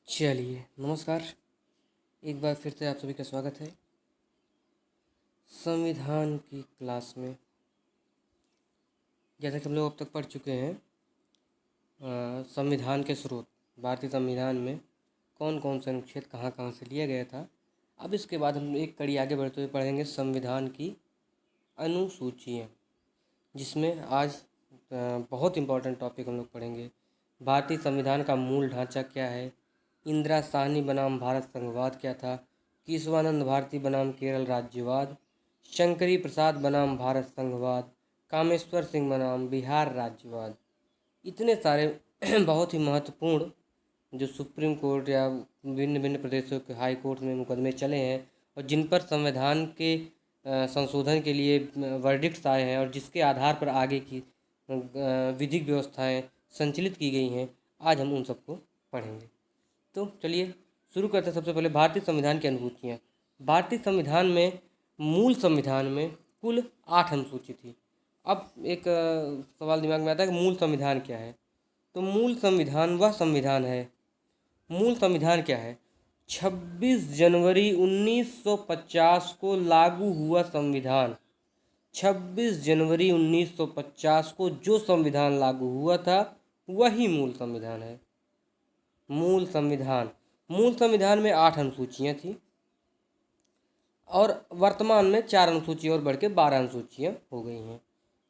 चलिए नमस्कार। एक बार फिर से आप सभी का स्वागत है संविधान की क्लास में। जैसा कि हम लोग अब तक पढ़ चुके हैं संविधान के स्रोत, भारतीय संविधान में कौन कौन से अनुच्छेद कहाँ कहाँ से लिया गया था। अब इसके बाद हम एक कड़ी आगे बढ़ते हुए पढ़ेंगे संविधान की अनुसूचियाँ, जिसमें आज बहुत इम्पोर्टेंट टॉपिक हम लोग पढ़ेंगे। भारतीय संविधान का मूल ढांचा क्या है, इंदिरा साहनी बनाम भारत संघवाद क्या था, केशवानंद भारती बनाम केरल राज्यवाद, शंकरी प्रसाद बनाम भारत संघवाद, कामेश्वर सिंह बनाम बिहार राज्यवाद। इतने सारे बहुत ही महत्वपूर्ण जो सुप्रीम कोर्ट या भिन्न भिन्न प्रदेशों के हाई कोर्ट में मुकदमे चले हैं और जिन पर संविधान के संशोधन के लिए वर्डिक्ट्स आए हैं और जिसके आधार पर आगे की विधिक व्यवस्थाएं संचालित की गई हैं, आज हम उन सबको पढ़ेंगे। तो चलिए शुरू करते हैं। सबसे पहले भारतीय संविधान की अनुसूचियाँ। भारतीय संविधान में मूल संविधान में कुल 8 अनुसूची थी। अब एक सवाल दिमाग में आता है कि मूल संविधान क्या है। तो मूल संविधान वह संविधान है, मूल संविधान क्या है? 26 जनवरी 1950 को लागू हुआ संविधान। 26 जनवरी 1950 को जो संविधान लागू हुआ था वही मूल संविधान है। मूल संविधान में 8 अनुसूचियाँ थी और वर्तमान में 4 अनुसूची और बढ़ के 12 अनुसूचियाँ हो गई हैं।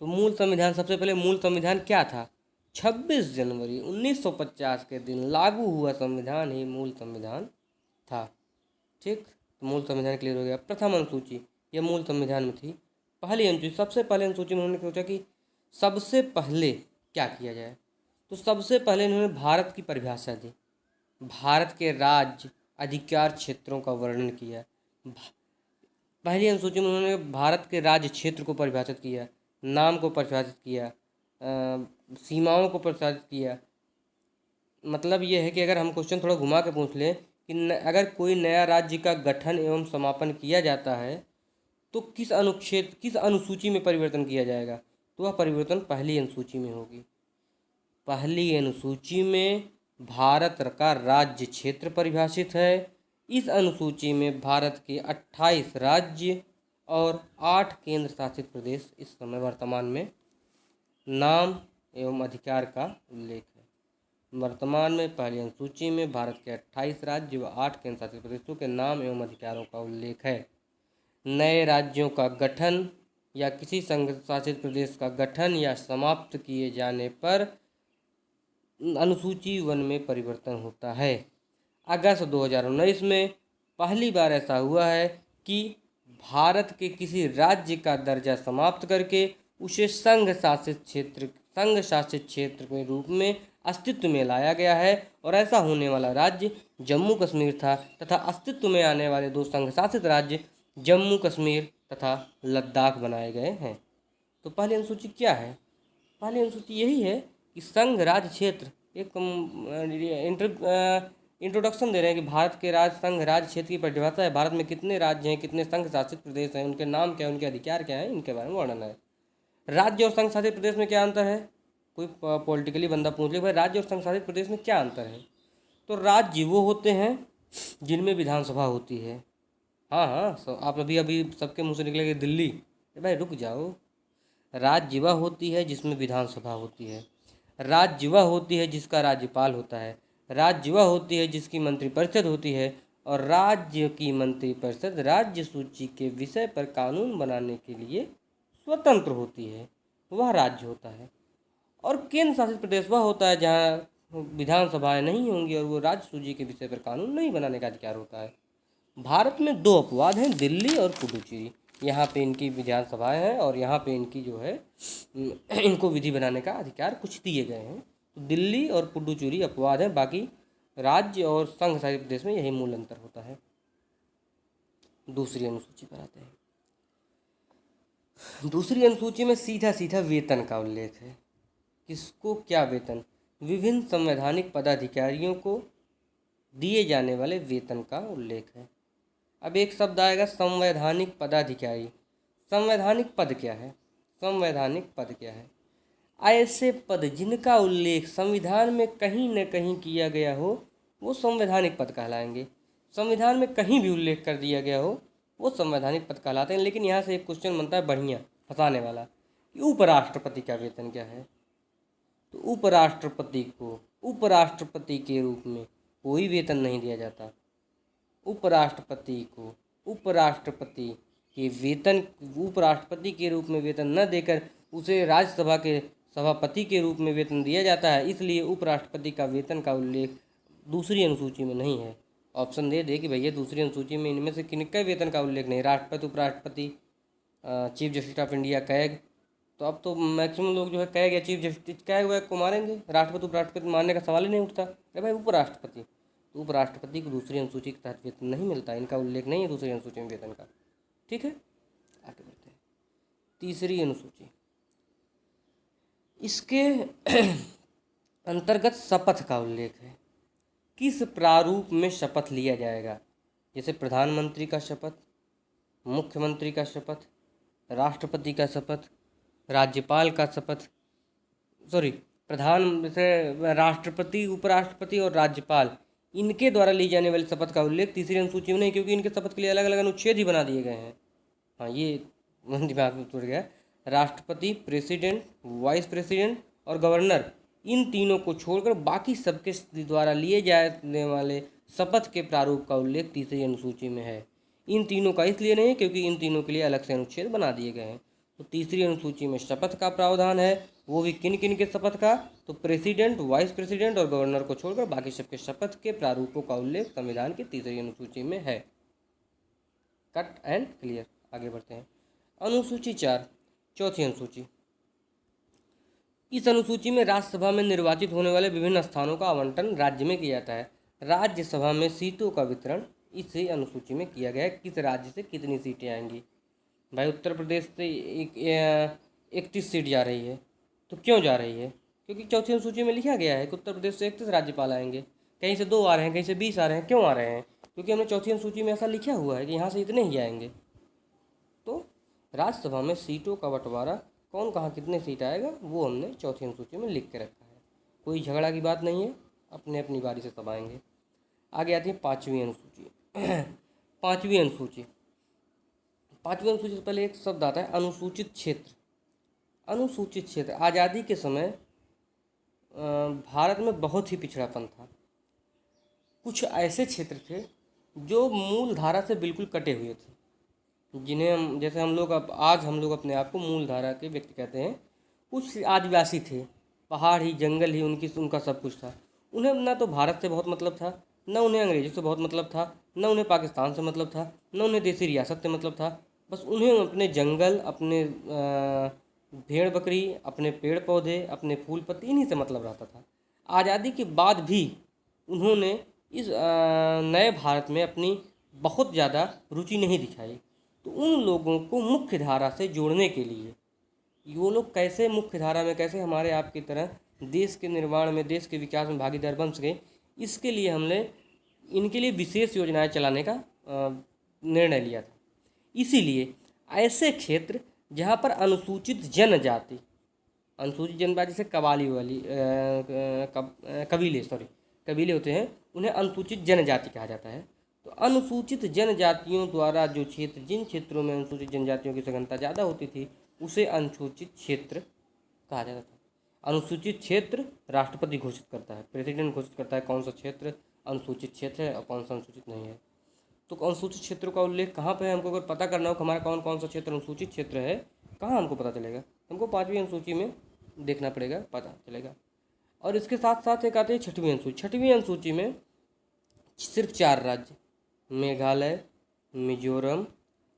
तो मूल संविधान, सबसे पहले मूल संविधान क्या था? 26 जनवरी 1950 के दिन लागू हुआ संविधान ही मूल संविधान था। ठीक, तो मूल संविधान क्लियर हो गया। प्रथम अनुसूची यह मूल संविधान में थी। पहली अनुसूची, सबसे पहले अनुसूची में उन्होंने सोचा कि सबसे पहले क्या किया जाए। तो सबसे पहले इन्होंने भारत की परिभाषा दी, भारत के राज्य अधिकार क्षेत्रों का वर्णन किया। पहली अनुसूची में उन्होंने भारत के राज्य क्षेत्र को परिभाषित किया, नाम को परिभाषित किया, सीमाओं को परिभाषित किया। मतलब ये है कि अगर हम क्वेश्चन थोड़ा घुमा के पूछ लें कि अगर कोई नया राज्य का गठन एवं समापन किया जाता है तो किस अनुच्छेद, किस अनुसूची में परिवर्तन किया जाएगा, तो वह परिवर्तन पहली अनुसूची में होगी। पहली अनुसूची में भारत का राज्य क्षेत्र परिभाषित है। इस अनुसूची में भारत के 28 राज्य और 8 केंद्र शासित प्रदेश इस समय वर्तमान में नाम एवं अधिकार का उल्लेख है। वर्तमान में पहली अनुसूची में भारत के 28 राज्य व 8 केंद्र शासित प्रदेशों के नाम एवं अधिकारों का उल्लेख है। नए राज्यों का गठन या किसी संघ शासित प्रदेश का गठन या समाप्त किए जाने पर अनुसूची 1 में परिवर्तन होता है। अगस्त 2019 में पहली बार ऐसा हुआ है कि भारत के किसी राज्य का दर्जा समाप्त करके उसे संघ शासित क्षेत्र के रूप में अस्तित्व में लाया गया है और ऐसा होने वाला राज्य जम्मू कश्मीर था तथा अस्तित्व में आने वाले 2 संघ शासित राज्य जम्मू कश्मीर तथा लद्दाख बनाए गए हैं। तो पहली अनुसूची क्या है? पहली अनुसूची यही है कि संघ राज्य क्षेत्र, एक इंट्रोडक्शन दे रहे हैं कि भारत के राज्य संघ राज्य क्षेत्र की परिभाषा है। भारत में कितने राज्य हैं, कितने संघ शासित प्रदेश हैं, उनके नाम क्या है, उनके अधिकार क्या है, इनके बारे में वर्णन है। राज्य और संघ शासित प्रदेश में क्या अंतर है? कोई पॉलिटिकली बंदा पूछ ले भाई राज्य और संघ शासित प्रदेश में क्या अंतर है, तो राज्य वो होते हैं जिनमें विधानसभा होती है। हाँ हाँ, आप अभी अभी सबके मुँह से निकलेंगे दिल्ली, भाई रुक जाओ। राज्य वह होती है जिसमें विधानसभा होती है। राज्य वह होती है जिसका राज्यपाल होता है। राज्य वह होती है जिसकी मंत्रिपरिषद होती है और राज्य की मंत्रिपरिषद राज्य सूची के विषय पर कानून बनाने के लिए स्वतंत्र होती है, वह राज्य होता है। और केंद्र शासित प्रदेश वह होता है जहाँ विधानसभाएं नहीं होंगी और वो राज्य सूची के विषय पर कानून नहीं बनाने का अधिकार होता है। भारत में 2 अपवाद हैं, दिल्ली और पुडुचेरी। यहाँ पे इनकी विधानसभाएं हैं और यहाँ पे इनकी जो है इनको विधि बनाने का अधिकार कुछ दिए गए हैं। तो दिल्ली और पुडुचेरी अपवाद हैं, बाकी राज्य और संघ शासित प्रदेश में यही मूल अंतर होता है। दूसरी अनुसूची पर आते हैं। दूसरी अनुसूची में सीधा सीधा वेतन का उल्लेख है। किसको क्या वेतन? विभिन्न संवैधानिक पदाधिकारियों को दिए जाने वाले वेतन का उल्लेख है। अब एक शब्द आएगा संवैधानिक पदाधिकारी। संवैधानिक पद क्या है? संवैधानिक पद क्या है? ऐसे पद जिनका उल्लेख संविधान में कहीं न कहीं किया गया हो वो संवैधानिक पद कहलाएंगे। संविधान में कहीं भी उल्लेख कर दिया गया हो वो संवैधानिक पद कहलाते हैं। लेकिन यहाँ से एक क्वेश्चन बनता है बढ़िया फंसाने वाला कि उपराष्ट्रपति का वेतन क्या है। तो उपराष्ट्रपति के रूप में कोई वेतन नहीं दिया जाता। उपराष्ट्रपति को उपराष्ट्रपति के वेतन उपराष्ट्रपति के रूप में वेतन न देकर उसे राज्यसभा के सभापति के रूप में वेतन दिया जाता है। इसलिए उपराष्ट्रपति का वेतन का उल्लेख दूसरी अनुसूची में नहीं है। ऑप्शन दे दे कि भैया दूसरी अनुसूची में इनमें से किनका वेतन का उल्लेख नहीं, राष्ट्रपति, उपराष्ट्रपति, chief justice of India, CAG. तो अब तो मैक्सिमम लोग जो है कैग या चीफ जस्टिस कैग वैग को मारेंगे, राष्ट्रपति उपराष्ट्रपति मारने का सवाल ही नहीं उठता। अरे भाई उपराष्ट्रपति, तो उपराष्ट्रपति को दूसरी अनुसूची के तहत वेतन नहीं मिलता, इनका उल्लेख नहीं है दूसरी अनुसूची में वेतन का। ठीक है, आगे बढ़ते हैं। तीसरी अनुसूची, इसके अंतर्गत शपथ का उल्लेख है। किस प्रारूप में शपथ लिया जाएगा, जैसे प्रधानमंत्री का शपथ, मुख्यमंत्री का शपथ, राष्ट्रपति का शपथ, राज्यपाल का शपथ, राष्ट्रपति, उपराष्ट्रपति और राज्यपाल, इनके द्वारा ली जाने वाली शपथ का उल्लेख तीसरी अनुसूची में नहीं, क्योंकि इनके शपथ के लिए अलग अलग अनुच्छेद ही बना दिए गए हैं। हाँ, ये दिमाग में टूट गया। राष्ट्रपति, प्रेसिडेंट, वाइस प्रेसिडेंट और गवर्नर, इन तीनों को छोड़कर बाकी सबके द्वारा लिए जाने वाले शपथ के प्रारूप का उल्लेख तीसरी अनुसूची में है। इन तीनों का इसलिए नहीं क्योंकि इन तीनों के लिए अलग से अनुच्छेद बना दिए गए हैं। तो तीसरी अनुसूची में शपथ का प्रावधान है, वो भी किन किन के शपथ का, तो प्रेसिडेंट, वाइस प्रेसिडेंट और गवर्नर को छोड़कर बाकी सबके शपथ के प्रारूपों का उल्लेख संविधान की तीसरी अनुसूची में है। Cut and clear. आगे बढ़ते हैं। अनुसूची 4, चौथी अनुसूची। इस अनुसूची में राज्यसभा में निर्वाचित होने वाले विभिन्न स्थानों का आवंटन राज्य में किया जाता है। राज्यसभा में सीटों का वितरण इसी अनुसूची में किया गया है। किस राज्य से कितनी सीटें आएंगी। भाई उत्तर प्रदेश से 31 सीट जा रही है। तो क्यों जा रही है, क्योंकि चौथी अनुसूची में लिखा गया है कि उत्तर प्रदेश से 31 राज्यपाल आएंगे। कहीं से 2 आ रहे हैं, कहीं से 20 आ रहे हैं। क्यों आ रहे हैं, क्योंकि हमने चौथी अनुसूची में ऐसा लिखा हुआ है कि यहाँ से इतने ही आएंगे। तो राज्यसभा में सीटों का बंटवारा कौन कहाँ कितने सीट आएगा वो हमने चौथी अनुसूची में लिख के रखा है। कोई झगड़ा की बात नहीं है, अपने अपनी बारी से सब आएंगे। आगे आती है पाँचवीं अनुसूची। पाँचवीं अनुसूची से पहले एक शब्द आता है अनुसूचित क्षेत्र। अनुसूचित क्षेत्र, आज़ादी के समय भारत में बहुत ही पिछड़ापन था। कुछ ऐसे क्षेत्र थे जो मूल धारा से बिल्कुल कटे हुए थे, जिन्हें हम, जैसे हम लोग आज हम लोग अपने आप को मूल धारा के व्यक्ति कहते हैं। कुछ आदिवासी थे, पहाड़ ही जंगल ही उनका सब कुछ था। उन्हें ना तो भारत से बहुत मतलब था, न उन्हें अंग्रेजों से बहुत मतलब था, न उन्हें पाकिस्तान से मतलब था, न उन्हें देसी रियासत से मतलब था। बस उन्हें अपने जंगल, अपने भेड़ बकरी, अपने पेड़ पौधे, अपने फूल पत्ती, इन्हीं से मतलब रहता था। आज़ादी के बाद भी उन्होंने इस नए भारत में अपनी बहुत ज़्यादा रुचि नहीं दिखाई। तो उन लोगों को मुख्य धारा से जोड़ने के लिए, वो लोग कैसे मुख्य धारा में, कैसे हमारे आप की तरह देश के निर्माण में, देश के विकास में भागीदार बन सके, इसके लिए हमने इनके लिए विशेष योजनाएं चलाने का निर्णय लिया था। इसीलिए ऐसे क्षेत्र जहाँ पर अनुसूचित जनजाति, जैसे कबीले होते हैं, उन्हें अनुसूचित जनजाति कहा जाता है। तो अनुसूचित जनजातियों द्वारा जो क्षेत्र, जिन क्षेत्रों में अनुसूचित जनजातियों की संख्या ज़्यादा होती थी, उसे अनुसूचित क्षेत्र कहा जाता था। अनुसूचित क्षेत्र राष्ट्रपति घोषित करता है, प्रेसिडेंट घोषित करता है कौन सा क्षेत्र अनुसूचित क्षेत्र है और कौन सा अनुसूचित नहीं है। तो अनुसूचित क्षेत्रों का उल्लेख कहाँ पे है, हमको अगर पता करना हो कि हमारा कौन कौन सा क्षेत्र अनुसूचित क्षेत्र है, कहाँ हमको पता चलेगा, हमको 5वीं अनुसूची में देखना पड़ेगा, पता चलेगा। और इसके साथ साथ एक आती है 6वीं अनुसूची। 6वीं अनुसूची में सिर्फ 4 राज्य, मेघालय, मिजोरम,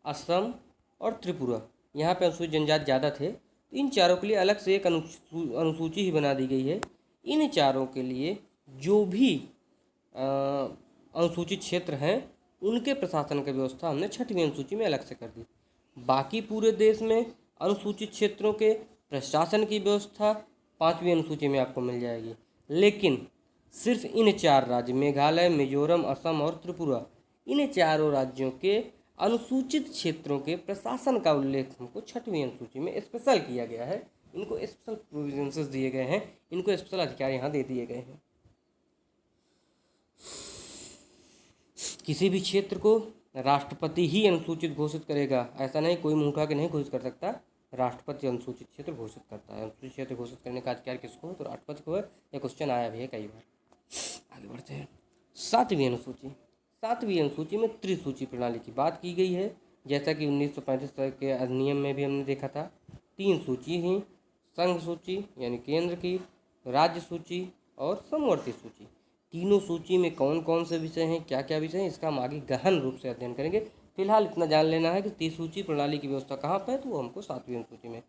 असम और त्रिपुरा, यहाँ पे अनुसूचित जनजाति ज़्यादा थे। तो इन चारों के लिए अलग से एक अनुसूची ही बना दी गई है। इन चारों के लिए जो भी अनुसूचित क्षेत्र हैं उनके प्रशासन की व्यवस्था हमने 6वीं अनुसूची में अलग से कर दी। बाकी पूरे देश में अनुसूचित क्षेत्रों के प्रशासन की व्यवस्था 5वीं अनुसूची में आपको मिल जाएगी। लेकिन सिर्फ इन 4 राज्य, मेघालय, मिजोरम, असम और त्रिपुरा, इन चारों राज्यों के अनुसूचित क्षेत्रों के प्रशासन का उल्लेख हमको 6वीं अनुसूची में स्पेशल किया गया है। इनको स्पेशल प्रोविजंस दिए गए हैं, इनको स्पेशल अधिकार यहाँ दे दिए गए हैं। किसी भी क्षेत्र को राष्ट्रपति ही अनुसूचित घोषित करेगा, ऐसा नहीं कोई मुंह उठा के नहीं घोषित कर सकता, राष्ट्रपति अनुसूचित क्षेत्र घोषित करता है। अनुसूचित क्षेत्र घोषित करने का अधिकार किसको? तो राष्ट्रपति को है। यह क्वेश्चन आया भी है कई बार। आगे बढ़ते हैं। सातवीं अनुसूची। सातवीं अनुसूची में त्रिसूची प्रणाली की बात की गई है। जैसा कि 1935 के अधिनियम में भी हमने देखा था, 3 सूची ही, संघ सूची यानी केंद्र की, राज्य सूची और समवर्ती सूची। तीनों सूची में कौन कौन से विषय हैं, क्या क्या विषय हैं, इसका हम आगे गहन रूप से अध्ययन करेंगे। फिलहाल इतना जान लेना है कि त्रिसूची प्रणाली की व्यवस्था कहाँ पर है, तो वो हमको सातवीं अनुसूची में।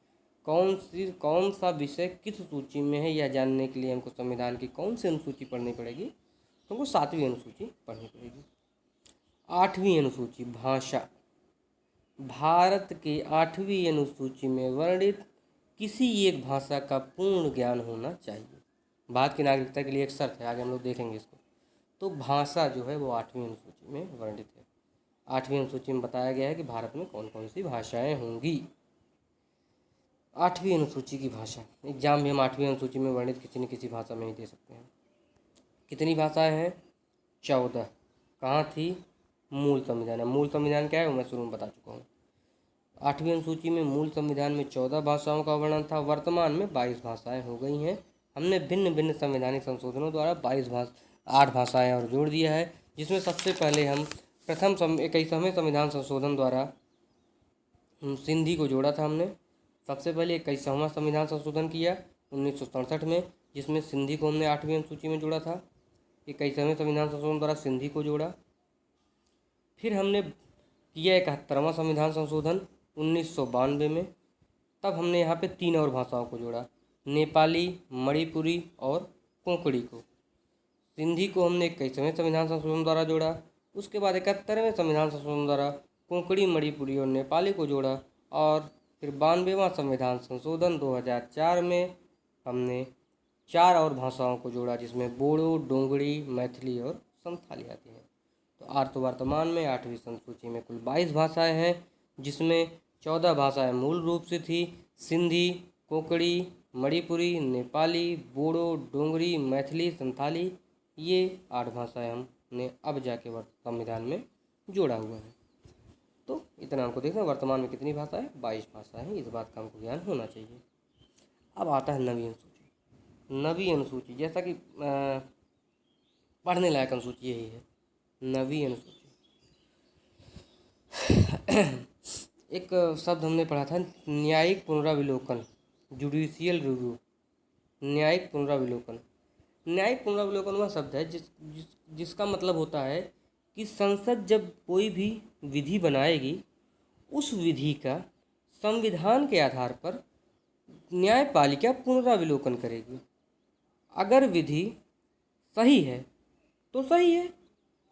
कौन सा विषय किस सूची में है, यह जानने के लिए हमको संविधान की कौन सी अनुसूची पढ़नी पड़ेगी, तो हमको सातवीं अनुसूची पढ़नी पड़ेगी। आठवीं अनुसूची भाषा। भारत के 8वीं अनुसूची में वर्णित किसी एक भाषा का पूर्ण ज्ञान होना चाहिए। भारत की नागरिकता के लिए एक शर्त है, आगे हम लोग देखेंगे इसको। तो भाषा जो है वो 8वीं अनुसूची में वर्णित है। 8वीं अनुसूची में बताया गया है कि भारत में कौन कौन सी भाषाएं होंगी। 8वीं अनुसूची की भाषा, एग्जाम भी हम 8वीं अनुसूची में वर्णित किसी न किसी भाषा में ही दे सकते हैं। कितनी भाषाएं हैं? 14। कहाँ थी? मूल संविधान है। मूल संविधान क्या है वो मैं शुरू में बता चुका हूँ। 8वीं अनुसूची में मूल संविधान में 14 भाषाओं का वर्णन था। वर्तमान में 22 भाषाएं हो गई हैं। हमने भिन्न भिन्न संवैधानिक संशोधनों द्वारा 8 भाषाएं और जोड़ दिया है, जिसमें सबसे पहले हम 21वें संविधान संशोधन द्वारा सिंधी को जोड़ा था। हमने सबसे पहले 21वां संविधान संशोधन किया 1967 में, जिसमें सिंधी को हमने 8वीं अनुसूची में जोड़ा था। 21वें संविधान संशोधन द्वारा सिंधी को जोड़ा। फिर हमने किया 71वां संविधान संशोधन 1992 में, तब हमने यहाँ पे 3 और भाषाओं को जोड़ा, नेपाली, मणिपुरी और कोंकणी को। सिंधी को हमने 21वें संविधान संशोधन द्वारा जोड़ा। उसके बाद 71वें संविधान संशोधन द्वारा कोंकणी, मणिपुरी और नेपाली को जोड़ा। और फिर 92वां संविधान संशोधन 2004 में हमने 4 और भाषाओं को जोड़ा, जिसमें बोडो, डोंगरी, मैथिली और संथाली आती हैं। तो वर्तमान में 8वीं अनुसूची में कुल 22 भाषाएं हैं, जिसमें 14 भाषाएं मूल रूप से थी, सिंधी, कोंकणी, मणिपुरी, नेपाली, बोडो, डोंगरी, मैथिली, संथाली। ये 8 भाषाएं हमने अब जाके संविधान में जोड़ा हुआ है। तो इतना हमको देखना, वर्तमान में कितनी भाषा है? 22 भाषा है। इस बात का हमको ज्ञान होना चाहिए। अब आता है नवीं अनुसूची। नवीं अनुसूची जैसा कि पढ़ने लायक अनुसूची यही है, नवीं अनुसूची। एक शब्द हमने पढ़ा था, न्यायिक पुनराविलोकन, जुडिशियल रिव्यू। न्यायिक पुनराविलोकन। न्यायिक पुनराविलोकन वह शब्द है जिसका मतलब होता है कि संसद जब कोई भी विधि बनाएगी, उस विधि का संविधान के आधार पर न्यायपालिका पुनराविलोकन करेगी। अगर विधि सही है तो सही है,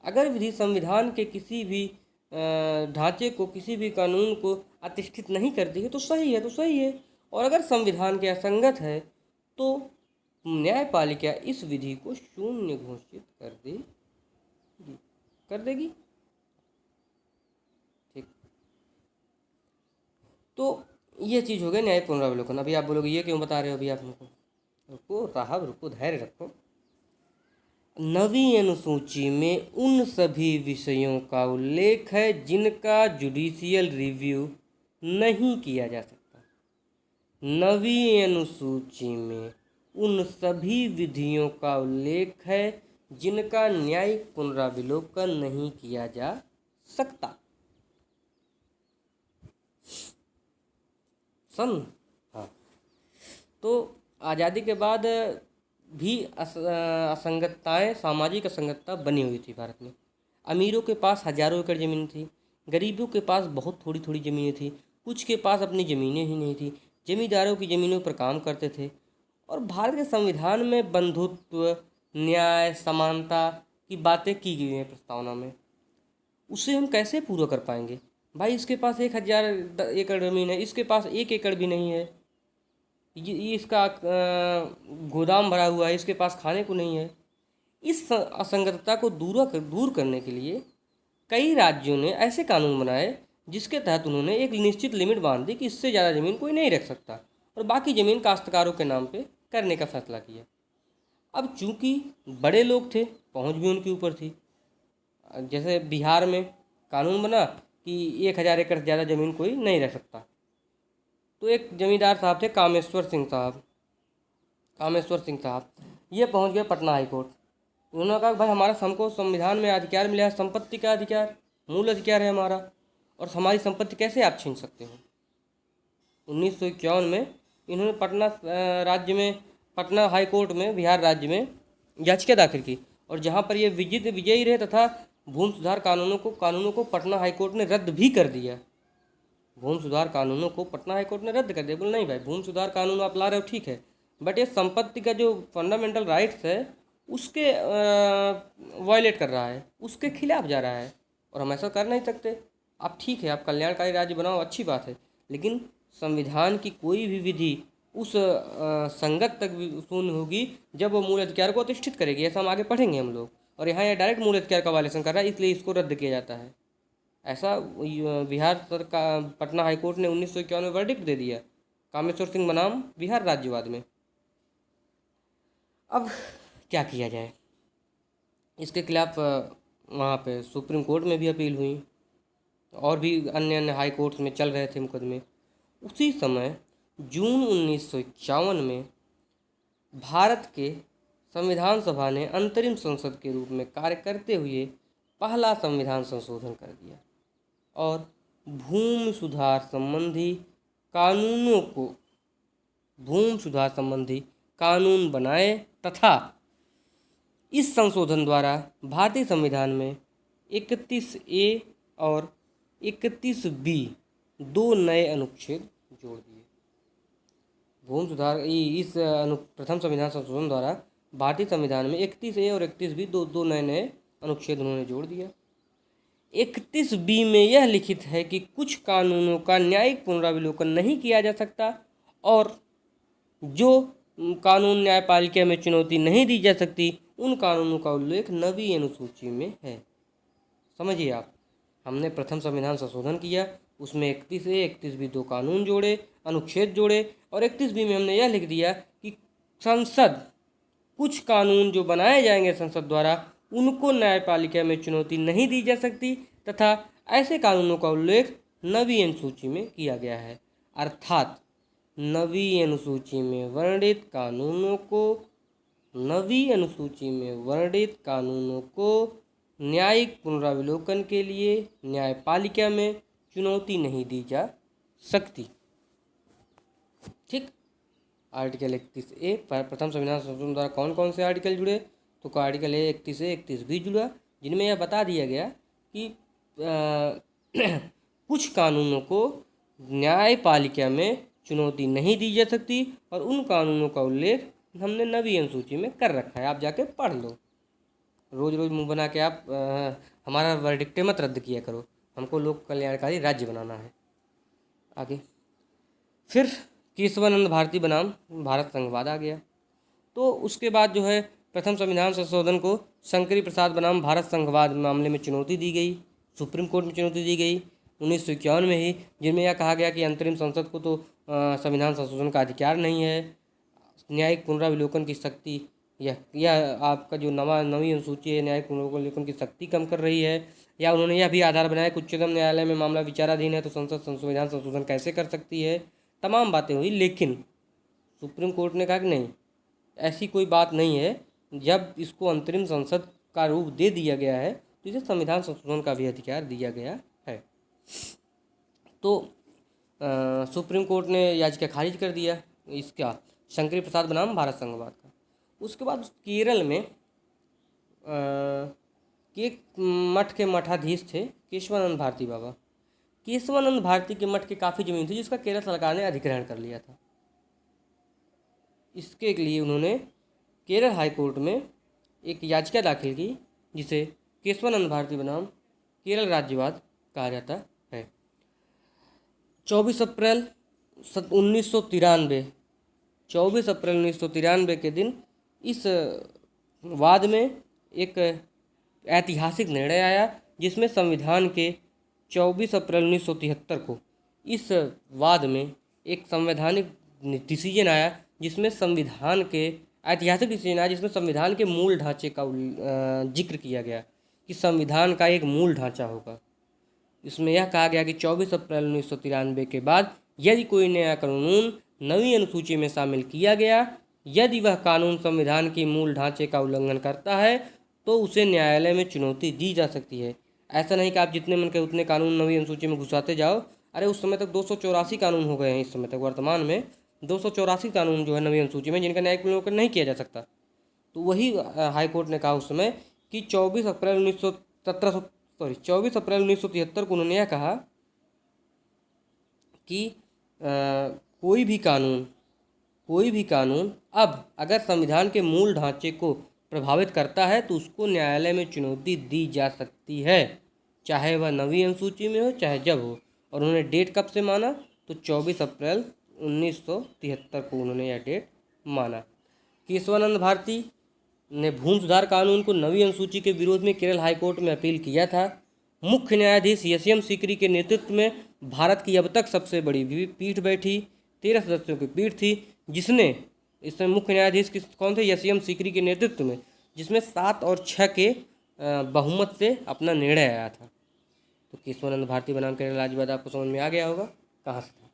अगर विधि संविधान के किसी भी ढांचे को, किसी भी कानून को अधिष्ठित नहीं करती है तो सही है, तो सही है। और अगर संविधान के असंगत है तो न्यायपालिका इस विधि को शून्य घोषित कर देगी। ठीक, तो ये चीज़ हो गई न्याय पुनरावलोकन। अभी आप बोलोगे ये क्यों बता रहे हो अभी आप हमको? रुको साहब, रुको, धैर्य रखो। नवीं अनुसूची में उन सभी विषयों का उल्लेख है जिनका जुडिशियल रिव्यू नहीं किया जा सकता। नवीं अनुसूची में उन सभी विधियों का उल्लेख है जिनका न्यायिक पुनराविलोकन नहीं किया जा सकता। हाँ, तो आज़ादी के बाद भी असंगतताएं, सामाजिक असंगतता बनी हुई थी भारत में। अमीरों के पास हजारों एकड़ ज़मीन थी, गरीबों के पास बहुत थोड़ी थोड़ी ज़मीनें थी, कुछ के पास अपनी ज़मीनें ही नहीं थी, जमींदारों की ज़मीनों पर काम करते थे। और भारत के संविधान में बंधुत्व, न्याय, समानता की बातें की गई हैं प्रस्तावना में। उसे हम कैसे पूरा कर पाएंगे? भाई इसके पास 1000 एकड़ ज़मीन है, इसके पास 1 एकड़ भी नहीं है, ये इसका गोदाम भरा हुआ है, इसके पास खाने को नहीं है। इस असंगतता को दूर करने के लिए कई राज्यों ने ऐसे कानून बनाए जिसके तहत उन्होंने एक निश्चित लिमिट बांध दी कि इससे ज़्यादा ज़मीन कोई नहीं रख सकता, और बाकी ज़मीन काश्तकारों के नाम पे करने का फैसला किया। अब चूंकि बड़े लोग थे, पहुंच भी उनके ऊपर थी, जैसे बिहार में कानून बना कि 1,000 एकड़ से ज़्यादा ज़मीन कोई नहीं रह सकता। तो एक जमींदार साहब थे कामेश्वर सिंह साहब, ये पहुंच गए पटना हाई कोर्ट। उन्होंने कहा कि भाई हमको संविधान में अधिकार मिला है, संपत्ति का अधिकार, मूल अधिकार है हमारा, और हमारी संपत्ति कैसे आप छीन सकते हो। 1951 में इन्होंने पटना हाई कोर्ट में, बिहार राज्य में याचिका दाखिल की, और जहां पर ये विजयी रहे तथा भूमि सुधार कानूनों को पटना हाई कोर्ट ने रद्द भी कर दिया। भूमि सुधार कानूनों को पटना हाई कोर्ट ने रद्द कर दिया। बोले नहीं भाई, भूमि सुधार कानून आप ला रहे हो ठीक है, बट ये संपत्ति का जो फंडामेंटल राइट्स है उसके वायलेट कर रहा है, उसके खिलाफ जा रहा है, और हम ऐसा कर नहीं सकते। आप ठीक है, आप कल्याणकारी राज्य बनाओ, अच्छी बात है, लेकिन संविधान की कोई भी विधि उस संगत तक शून्य होगी जब वो मूल अधिकार को अधिष्ठित करेगी। ऐसा हम आगे पढ़ेंगे हम लोग, और यहाँ ये डायरेक्ट मूल अधिकार का वायलेशन कर रहा है, इसलिए इसको रद्द किया जाता है। ऐसा बिहार सरकार, पटना हाईकोर्ट ने 1951 में वर्डिक्ट दे दिया कामेश्वर सिंह बनाम बिहार राज्यवाद में। अब क्या किया जाए, इसके खिलाफ वहाँ पे सुप्रीम कोर्ट में भी अपील हुई, और भी अन्य हाई कोर्ट्स में चल रहे थे मुकदमे। उसी समय जून 1951 में भारत के संविधान सभा ने अंतरिम संसद के रूप में कार्य करते हुए पहला संविधान संशोधन कर दिया, और भूमि सुधार संबंधी कानून बनाए, तथा इस संशोधन द्वारा भारतीय संविधान में 31A और 31B दो नए अनुच्छेद जोड़ दिए। प्रथम संविधान संशोधन द्वारा भारतीय संविधान में 31A और 31B दो नए अनुच्छेद उन्होंने जोड़ दिया। 31B में यह लिखित है कि कुछ कानूनों का न्यायिक पुनरावलोकन नहीं किया जा सकता, और जो कानून न्यायपालिका में चुनौती नहीं दी जा सकती उन कानूनों का उल्लेख 9वीं अनुसूची में है। समझिए आप, हमने प्रथम संविधान संशोधन किया, उसमें 31A 31B दो कानून जोड़े, अनुच्छेद जोड़े, और 31B में हमने यह लिख दिया कि कुछ कानून जो बनाए जाएंगे संसद द्वारा उनको न्यायपालिका में चुनौती नहीं दी जा सकती, तथा ऐसे कानूनों का उल्लेख 9वीं अनुसूची में किया गया है। अर्थात 9वीं अनुसूची में वर्णित कानूनों को न्यायिक पुनरावलोकन के लिए न्यायपालिका में चुनौती नहीं दी जा सकती। ठीक। आर्टिकल 31A प्रथम संविधान संशोधन द्वारा कौन कौन से आर्टिकल जुड़े, तो आर्टिकल 31A 31B जुड़ा, जिनमें यह बता दिया गया कि कुछ कानूनों को न्यायपालिका में चुनौती नहीं दी जा सकती, और उन कानूनों का उल्लेख हमने 9वीं अनुसूची में कर रखा है। आप जाके पढ़ लो, रोज रोज मुंह बना के आप हमारा वर्डिक्ट मत रद्द किया करो, हमको लोक कल्याणकारी राज्य बनाना है। आगे फिर केशवानंद भारती बनाम भारत संघवाद आ गया। तो उसके बाद जो है प्रथम संविधान संशोधन को शंकरी प्रसाद बनाम भारत संघवाद मामले में चुनौती दी गई, सुप्रीम कोर्ट में चुनौती दी गई 1951 में ही, जिनमें यह कहा गया कि अंतरिम संसद को तो संविधान संशोधन का अधिकार नहीं है, न्यायिक पुनरावलोकन की शक्ति यह आपका जो नवीं अनुसूची है न्यायिक पुनरावलोकन की शक्ति कम कर रही है। या उन्होंने यह भी आधार बनाया कि उच्चतम न्यायालय में मामला विचाराधीन है तो संसद संविधान संशोधन कैसे कर सकती है। तमाम बातें हुई, लेकिन सुप्रीम कोर्ट ने कहा कि नहीं, ऐसी कोई बात नहीं है, जब इसको अंतरिम संसद का रूप दे दिया गया है तो इसे संविधान संशोधन का भी अधिकार दिया गया है। तो सुप्रीम कोर्ट ने याचिका खारिज कर दिया इसका, शंकरी प्रसाद बनाम भारत संघवाद का। उसके बाद केरल में एक मठ के मठाधीश थे केशवानंद भारती बाबा। केशवानंद भारती के मठ की काफ़ी ज़मीन थी जिसका केरल सरकार ने अधिग्रहण कर लिया था। इसके लिए उन्होंने केरल हाई कोर्ट में एक याचिका दाखिल की, जिसे केशवानंद भारती बनाम केरल राज्यवाद कहा जाता है। 24 अप्रैल 1993 के दिन इस वाद में एक ऐतिहासिक निर्णय आया, जिसमें संविधान के 24 अप्रैल 1973 को इस वाद में एक संवैधानिक डिसीजन आया, जिसमें ऐतिहासिक डिसीजन आया जिसमें संविधान के मूल ढांचे का जिक्र किया गया कि संविधान का एक मूल ढांचा होगा। इसमें यह कहा गया कि 24 अप्रैल 1993 के बाद यदि कोई नया कानून नवी अनुसूची में शामिल किया गया, यदि वह कानून संविधान के मूल ढांचे का उल्लंघन करता है तो उसे न्यायालय में चुनौती दी जा सकती है। ऐसा नहीं कि आप जितने मन के उतने कानून नवी अनुसूची में घुसाते जाओ। अरे उस समय तक 284 कानून हो गए हैं, इस समय तक वर्तमान में 284 कानून जो है नवी अनुसूची में, जिनका न्यायिक मूल्यांकन नहीं किया जा सकता। तो वही हाई कोर्ट ने कहा उस समय कि 24 अप्रैल 1973 को उन्होंने यह कहा कि कोई भी कानून अब अगर संविधान के मूल ढांचे को प्रभावित करता है तो उसको न्यायालय में चुनौती दी जा सकती है, चाहे वह नवी अनुसूची में हो चाहे जब हो। और उन्होंने डेट कब से माना, तो 24 अप्रैल 1973 को उन्होंने यह डेट माना। केशवानंद भारती ने भूमि सुधार कानून को नवी अनुसूची के विरोध में केरल हाईकोर्ट में अपील किया था। मुख्य न्यायाधीश एस.एम. सीकरी के नेतृत्व में भारत की अब तक सबसे बड़ी पीठ बैठी, 13 सदस्यों की पीठ थी, जिसने इसमें मुख्य न्यायाधीश कौन थे, एस.एम. सीकरी के नेतृत्व में, जिसमें 7 और 6 के बहुमत से अपना निर्णय आया था। तो केशवानंद भारती बनाम केरल राज्य विवाद आपको समझ में आ गया होगा कहाँ से था।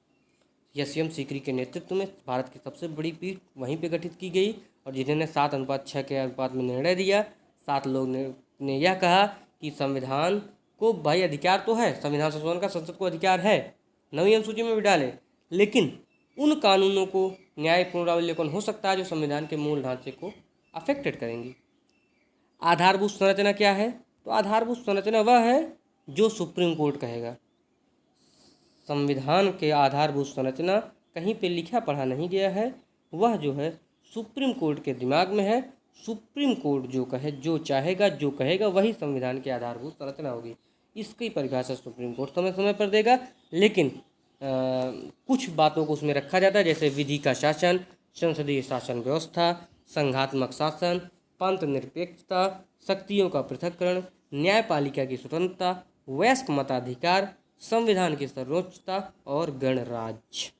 एस.एम. सीकरी के नेतृत्व में भारत की सबसे बड़ी पीठ वहीं पे गठित की गई और जिन्होंने 7:6 के अनुपात में निर्णय दिया। 7 लोग ने यह कहा कि संविधान को भाई अधिकार तो है, संविधान संशोधन का संसद को अधिकार है, नवी अनुसूची में भी डाले, लेकिन उन कानूनों को न्यायिक पुनरावलोकन हो सकता है जो संविधान के मूल ढांचे को अफेक्टेड करेंगी। आधारभूत संरचना क्या है, तो आधारभूत संरचना वह है जो सुप्रीम कोर्ट कहेगा। संविधान के आधारभूत संरचना कहीं पे लिखा पढ़ा नहीं गया है, वह जो है सुप्रीम कोर्ट के दिमाग में है। सुप्रीम कोर्ट जो कहे, जो चाहेगा, जो कहेगा वही संविधान की आधारभूत संरचना होगी। इसकी परिभाषा सुप्रीम कोर्ट समय समय पर देगा, लेकिन कुछ बातों को उसमें रखा जाता है, जैसे विधि का शासन, संसदीय शासन व्यवस्था, संघात्मक शासन, पंथ निरपेक्षता, शक्तियों का पृथक्करण, न्यायपालिका की स्वतंत्रता, वयस्क मताधिकार, संविधान की सर्वोच्चता और गणराज्य।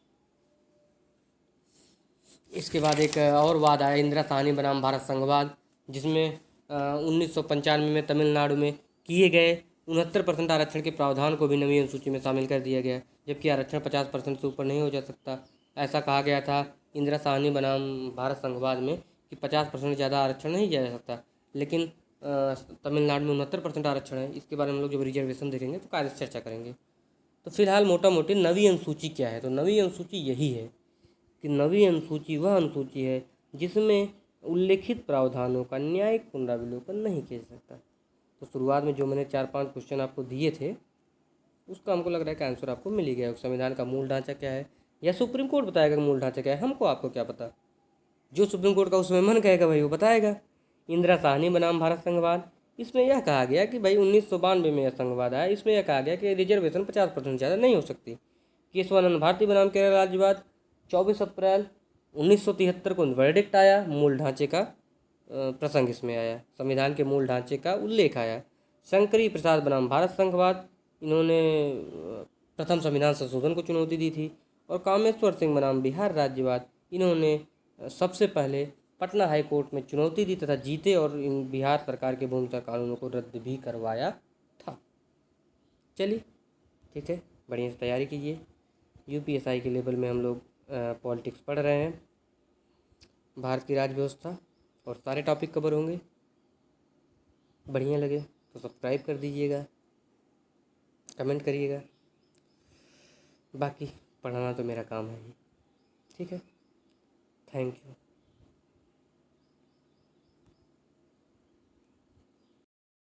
इसके बाद एक और वाद आया, इंदिरा साहनी बनाम भारत संघवाद, जिसमें 1995 में तमिलनाडु में किए गए 69% आरक्षण के प्रावधान को भी नवी अनुसूची में शामिल कर दिया गया, जबकि आरक्षण 50% से ऊपर नहीं हो जा सकता। ऐसा कहा गया था इंदिरा साहनी बनाम भारत संघवाद में कि 50% से ज़्यादा आरक्षण नहीं किया जा सकता, लेकिन तमिलनाडु में 69% आरक्षण है। इसके बारे में हम लोग जब रिजर्वेशन देखेंगे तो कार्य चर्चा करेंगे। तो फिलहाल मोटा मोटी नवी अनुसूची क्या है, तो नवी अनुसूची यही है कि नवी अनुसूची वह अनुसूची है जिसमें उल्लेखित प्रावधानों का न्यायिक पुनरावलोकन नहीं किया जा सकता। तो शुरुआत में जो मैंने 4-5 क्वेश्चन आपको दिए थे, उसका हमको लग रहा है कि आंसर आपको मिल ही गया। संविधान का मूल ढांचा क्या है, या सुप्रीम कोर्ट बताएगा मूल ढांचा क्या है, हमको आपको क्या पता। जो सुप्रीम कोर्ट का उसमें मन कहेगा भाई वो बताएगा। इंदिरा साहनी बनाम भारत संघवाद, इसमें यह कहा गया कि भाई 1992 में यह संघवाद आया, इसमें यह कहा गया कि रिजर्वेशन 50% ज़्यादा नहीं हो सकती। केशवानंद भारती बनाम केरल राज्य विवाद, 24 अप्रैल 1973 को वर्डिक्ट आया, मूल ढांचे का प्रसंग इसमें आया, संविधान के मूल ढांचे का उल्लेख आया। शंकरी प्रसाद बनाम भारत संघवाद, इन्होंने प्रथम संविधान संशोधन को चुनौती दी थी। और कामेश्वर सिंह बनाम बिहार राज्यवाद, इन्होंने सबसे पहले पटना हाई कोर्ट में चुनौती दी तथा जीते और इन बिहार सरकार के भूमि सुधार कानूनों को रद्द भी करवाया था। चलिए ठीक है, बढ़िया से तैयारी कीजिए। यूपीएसआई के लेवल में हम लोग पॉलिटिक्स पढ़ रहे हैं, भारत की राज्य व्यवस्था, और सारे टॉपिक कवर होंगे। बढ़िया लगे तो सब्सक्राइब कर दीजिएगा, कमेंट करिएगा। बाकी पढ़ाना तो मेरा काम है ही। ठीक है, थैंक यू।